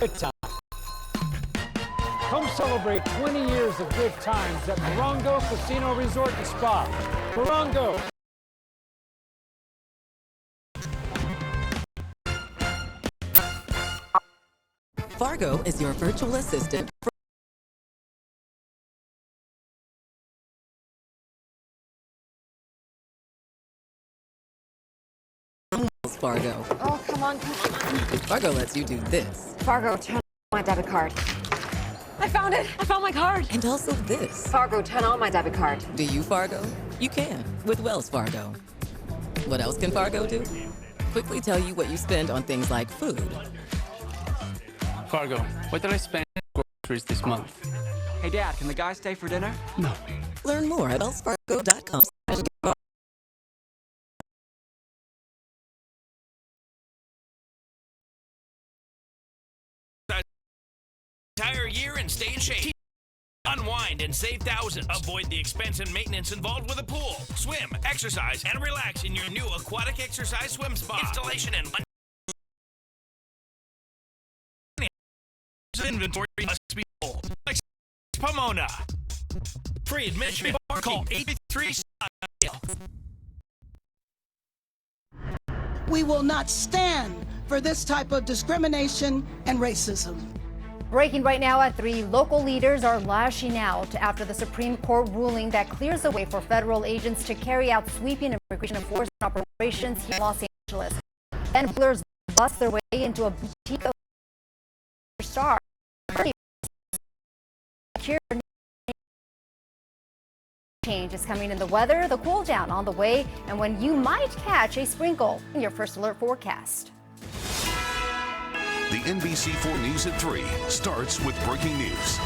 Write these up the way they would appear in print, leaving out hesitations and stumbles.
good time. Come celebrate 20 years of good times at Morongo Casino Resort and Spa. Morongo. Fargo is your virtual assistant. Fargo. Oh, come on. Fargo lets you do this. Fargo, turn on my debit card. I found it. I found my card. And also this. Fargo, turn on my debit card. Do you, Fargo? You can with Wells Fargo. What else can Fargo do? Quickly tell you what you spend on things like food. Fargo, what did I spend on groceries this month? Hey, Dad, can the guy stay for dinner? No. Learn more at wellsfargo.com. Entire year and stay in shape. Unwind and save thousands. Avoid the expense and maintenance involved with a pool. Swim, exercise, and relax in your new aquatic exercise swim spa. Installation and inventory must be full. Like Pomona. Free admission. Call 883. We will not stand for this type of discrimination and racism. Breaking right now at 3, local leaders are lashing out after the Supreme Court ruling that clears the way for federal agents to carry out sweeping immigration enforcement operations here in Los Angeles. Then killers bust their way into a boutique of star. Change is coming in the weather, the cool down on the way, and when you might catch a sprinkle in your first alert forecast. The NBC4 News at 3 starts with breaking news.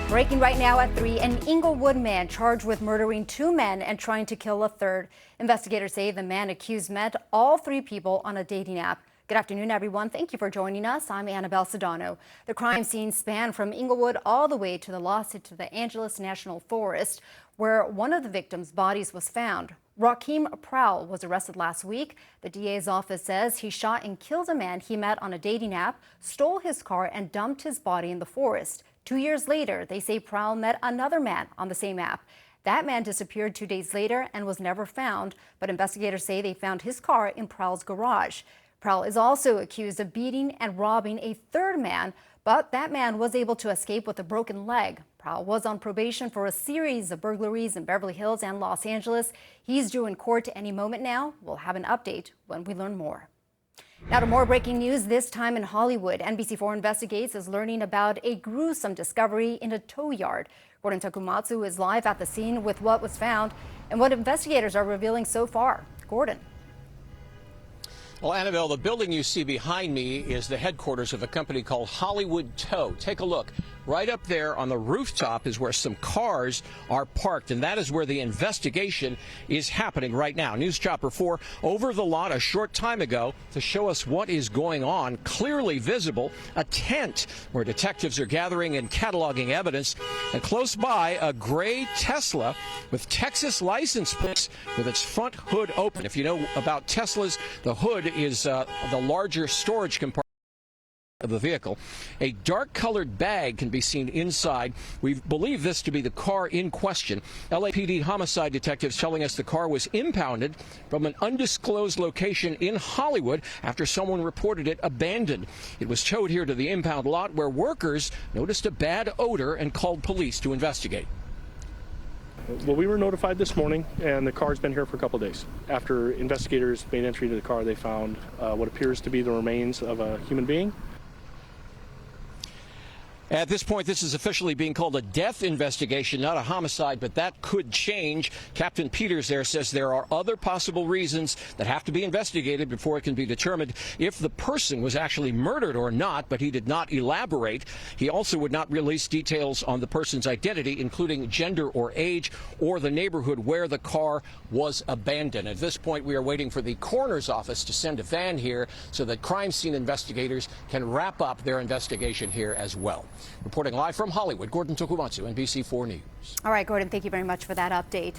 Breaking right now at 3, an Inglewood man charged with murdering 2 men and trying to kill a third. Investigators say the man accused met all 3 people on a dating app. Good afternoon, everyone. Thank you for joining us. I'm Annabelle Sedano. The crime scene spanned from Inglewood all the way to the Angeles National Forest, where one of the victims' bodies was found. Rakeem Prowl was arrested last week. The DA's office says he shot and killed a man he met on a dating app, stole his car, and dumped his body in the forest. 2 years later, they say Prowl met another man on the same app. That man disappeared 2 days later and was never found, but investigators say they found his car in Prowl's garage. Prowl is also accused of beating and robbing a third man, but that man was able to escape with a broken leg. Prowl was on probation for a series of burglaries in Beverly Hills and Los Angeles. He's due in court any moment now. We'll have an update when we learn more. Now to more breaking news, this time in Hollywood. NBC4 Investigates is learning about a gruesome discovery in a tow yard. Gordon Takumatsu is live at the scene with what was found and what investigators are revealing so far. Gordon. Well, Annabelle, the building you see behind me is the headquarters of a company called Hollywood Tow. Take a look. Right up there on the rooftop is where some cars are parked, and that is where the investigation is happening right now. News Chopper 4 over the lot a short time ago to show us what is going on. Clearly visible, a tent where detectives are gathering and cataloging evidence, and close by a gray Tesla with Texas license plates with its front hood open. If you know about Teslas, the hood is the larger storage compartment of the vehicle. A dark-colored bag can be seen inside. We believe this to be the car in question. LAPD homicide detectives telling us the car was impounded from an undisclosed location in Hollywood after someone reported it abandoned. It was towed here to the impound lot where workers noticed a bad odor and called police to investigate. Well, we were notified this morning, and the car's been here for a couple of days. After investigators made entry to the car, they found what appears to be the remains of a human being. At this point, this is officially being called a death investigation, not a homicide, but that could change. Captain Peters there says there are other possible reasons that have to be investigated before it can be determined if the person was actually murdered or not, but he did not elaborate. He also would not release details on the person's identity, including gender or age, or the neighborhood where the car was abandoned. At this point, we are waiting for the coroner's office to send a van here so that crime scene investigators can wrap up their investigation here as well. Reporting live from Hollywood, Gordon Tokumatsu, NBC4 News. All right, Gordon, thank you very much for that update.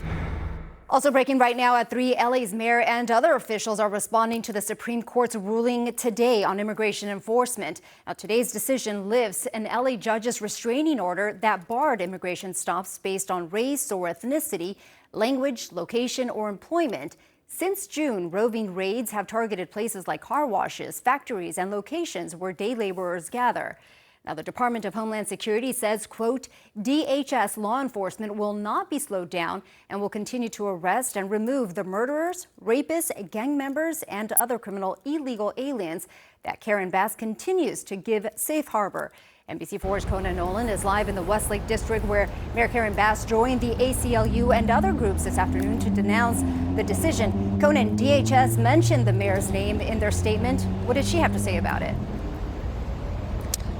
Also breaking right now at 3, LA's mayor and other officials are responding to the Supreme Court's ruling today on immigration enforcement. Now, today's decision lifts an LA judge's restraining order that barred immigration stops based on race or ethnicity, language, location, or employment. Since June, roving raids have targeted places like car washes, factories, and locations where day laborers gather. Now, the Department of Homeland Security says, quote, DHS law enforcement will not be slowed down and will continue to arrest and remove the murderers, rapists, gang members, and other criminal illegal aliens that Karen Bass continues to give safe harbor. NBC4's Conan Nolan is live in the Westlake District, where Mayor Karen Bass joined the ACLU and other groups this afternoon to denounce the decision. Conan, DHS mentioned the mayor's name in their statement. What did she have to say about it?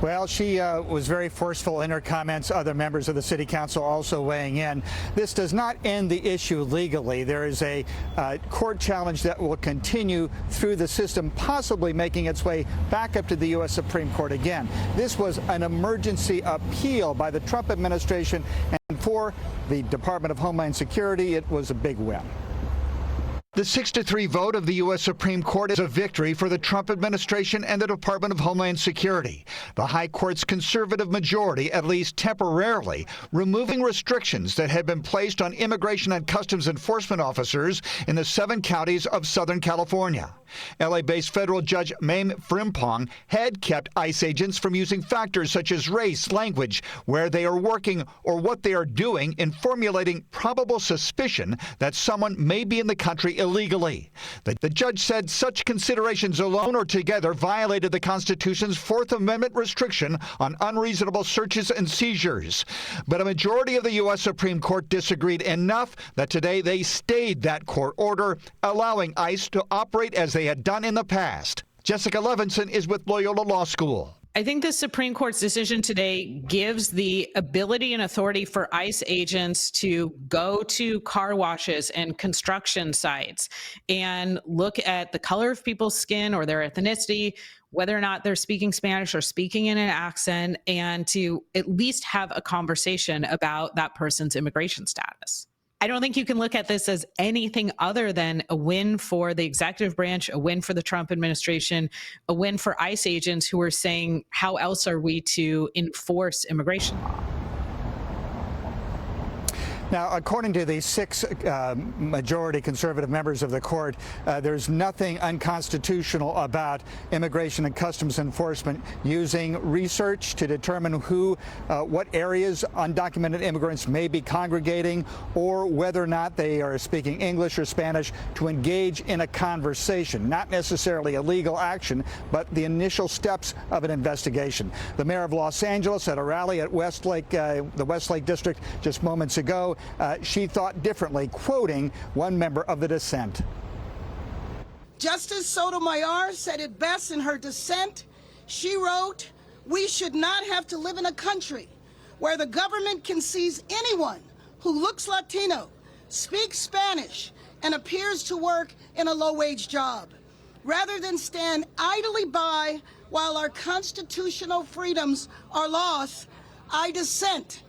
Well, she was very forceful in her comments. Other members of the city council also weighing in. This does not end the issue legally. There is a court challenge that will continue through the system, possibly making its way back up to the U.S. Supreme Court again. This was an emergency appeal by the Trump administration, and for the Department of Homeland Security, it was a big win. The 6-3 vote of the U.S. Supreme Court is a victory for the Trump administration and the Department of Homeland Security. The High Court's conservative majority, at least temporarily, removing restrictions that had been placed on immigration and customs enforcement officers in the 7 counties of Southern California. L.A.-based federal judge Mame Frimpong had kept ICE agents from using factors such as race, language, where they are working, or what they are doing in formulating probable suspicion that someone may be in the country illegally. The judge said such considerations alone or together violated the Constitution's 4th Amendment restriction on unreasonable searches and seizures. But a majority of the U.S. Supreme Court disagreed enough that today they stayed that court order, allowing ICE to operate as they had done in the past. Jessica Levinson is with Loyola Law School. I think the Supreme Court's decision today gives the ability and authority for ICE agents to go to car washes and construction sites and look at the color of people's skin or their ethnicity, whether or not they're speaking Spanish or speaking in an accent, and to at least have a conversation about that person's immigration status. I don't think you can look at this as anything other than a win for the executive branch, a win for the Trump administration, a win for ICE agents who are saying, how else are we to enforce immigration law? Now, according to the 6 majority conservative members of the court, there's nothing unconstitutional about immigration and customs enforcement using research to determine what areas undocumented immigrants may be congregating, or whether or not they are speaking English or Spanish, to engage in a conversation. Not necessarily a legal action, but the initial steps of an investigation. The mayor of Los Angeles at a rally at Westlake, the Westlake District, just moments ago, she thought differently, quoting one member of the dissent. Justice Sotomayor said it best in her dissent. She wrote, "We should not have to live in a country where the government can seize anyone who looks Latino, speaks Spanish, and appears to work in a low-wage job. Rather than stand idly by while our constitutional freedoms are lost, I dissent."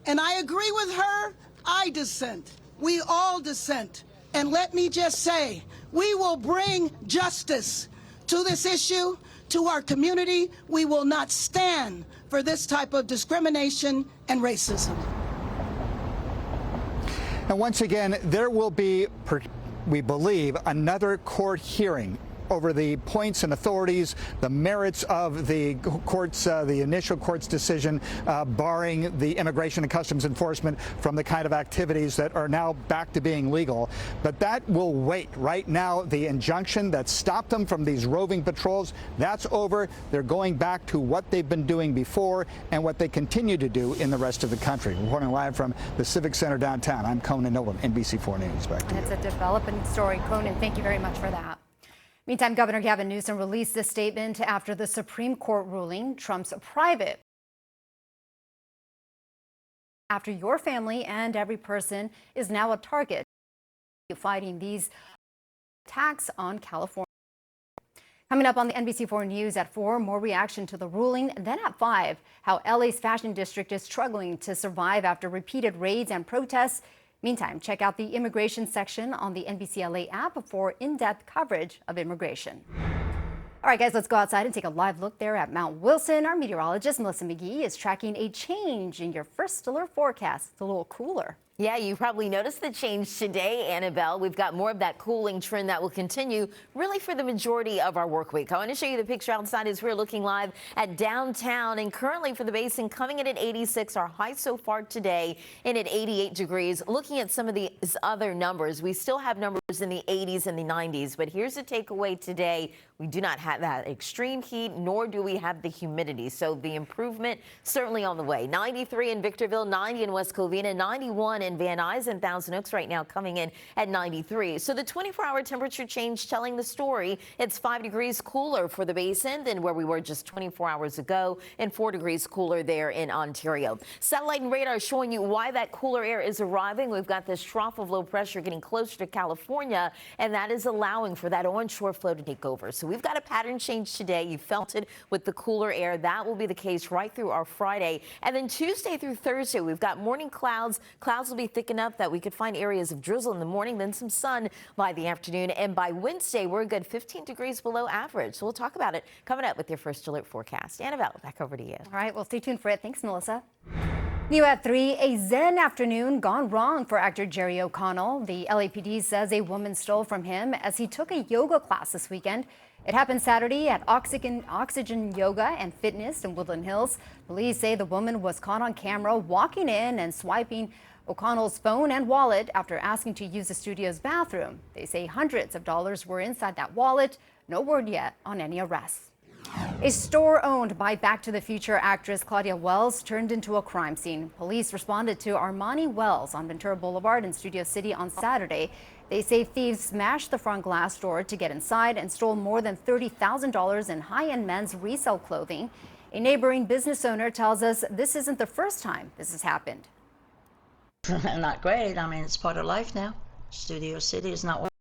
And I agree with her. I dissent. We all dissent. And let me just say, we will bring justice to this issue, to our community. We will not stand for this type of discrimination and racism. And once again, there will be, we believe, another court hearing over the points and authorities, the merits of the court's, the initial court's decision barring the immigration and customs enforcement from the kind of activities that are now back to being legal. But that will wait. Right now, the injunction that stopped them from these roving patrols, that's over. They're going back to what they've been doing before and what they continue to do in the rest of the country. Reporting live from the Civic Center downtown, I'm Conan Nolan, NBC4 News. Back to you. It's a developing story. Conan, thank you very much for that. Meantime, Governor Gavin Newsom released this statement after the Supreme Court ruling Trump's private. After your family and every person is now a target fighting these attacks on California. Coming up on the NBC4 News at 4, more reaction to the ruling. Then at 5, how LA's fashion district is struggling to survive after repeated raids and protests. Meantime, check out the immigration section on the NBC LA app for in-depth coverage of immigration. All right, guys, let's go outside and take a live look there at Mount Wilson. Our meteorologist, Melissa McGee, is tracking a change in your first alert forecast. It's a little cooler. Yeah, you probably noticed the change today, Annabelle. We've got more of that cooling trend that will continue really for the majority of our work week. I want to show you the picture outside as we're looking live at downtown, and currently for the basin coming in at 86, our high so far today in at 88 degrees. Looking at some of these other numbers, we still have numbers in the 80s and the 90s, but here's the takeaway today. We do not have that extreme heat, nor do we have the humidity. So the improvement certainly on the way. 93 in Victorville, 90 in West Covina, 91 in Van Nuys and Thousand Oaks right now coming in at 93. So the 24-hour temperature change telling the story. It's 5 degrees cooler for the basin than where we were just 24 hours ago, and 4 degrees cooler there in Ontario. Satellite and radar showing you why that cooler air is arriving. We've got this trough of low pressure getting closer to California, and that is allowing for that onshore flow to take over. So we've got a pattern change today. You felt it with the cooler air. That will be the case right through our Friday. And then Tuesday through Thursday, we've got morning clouds. Clouds will be thick enough that we could find areas of drizzle in the morning, then some sun by the afternoon. And by Wednesday, we're a good 15 degrees below average. So we'll talk about it coming up with your first alert forecast. Annabelle, back over to you. All right, well, stay tuned for it. Thanks, Melissa. New at 3, a Zen afternoon gone wrong for actor Jerry O'Connell. The LAPD says a woman stole from him as he took a yoga class this weekend. It happened Saturday at Oxygen Yoga and Fitness in Woodland Hills. Police say the woman was caught on camera walking in and swiping O'Connell's phone and wallet after asking to use the studio's bathroom. They say hundreds of dollars were inside that wallet. No word yet on any arrests. A store owned by Back to the Future actress Claudia Wells turned into a crime scene. Police responded to Armani Wells on Ventura Boulevard in Studio City on Saturday. They say thieves smashed the front glass door to get inside and stole more than $30,000 in high-end men's resale clothing. A neighboring business owner tells us this isn't the first time this has happened. Not great. I mean, it's part of life now. Studio City is not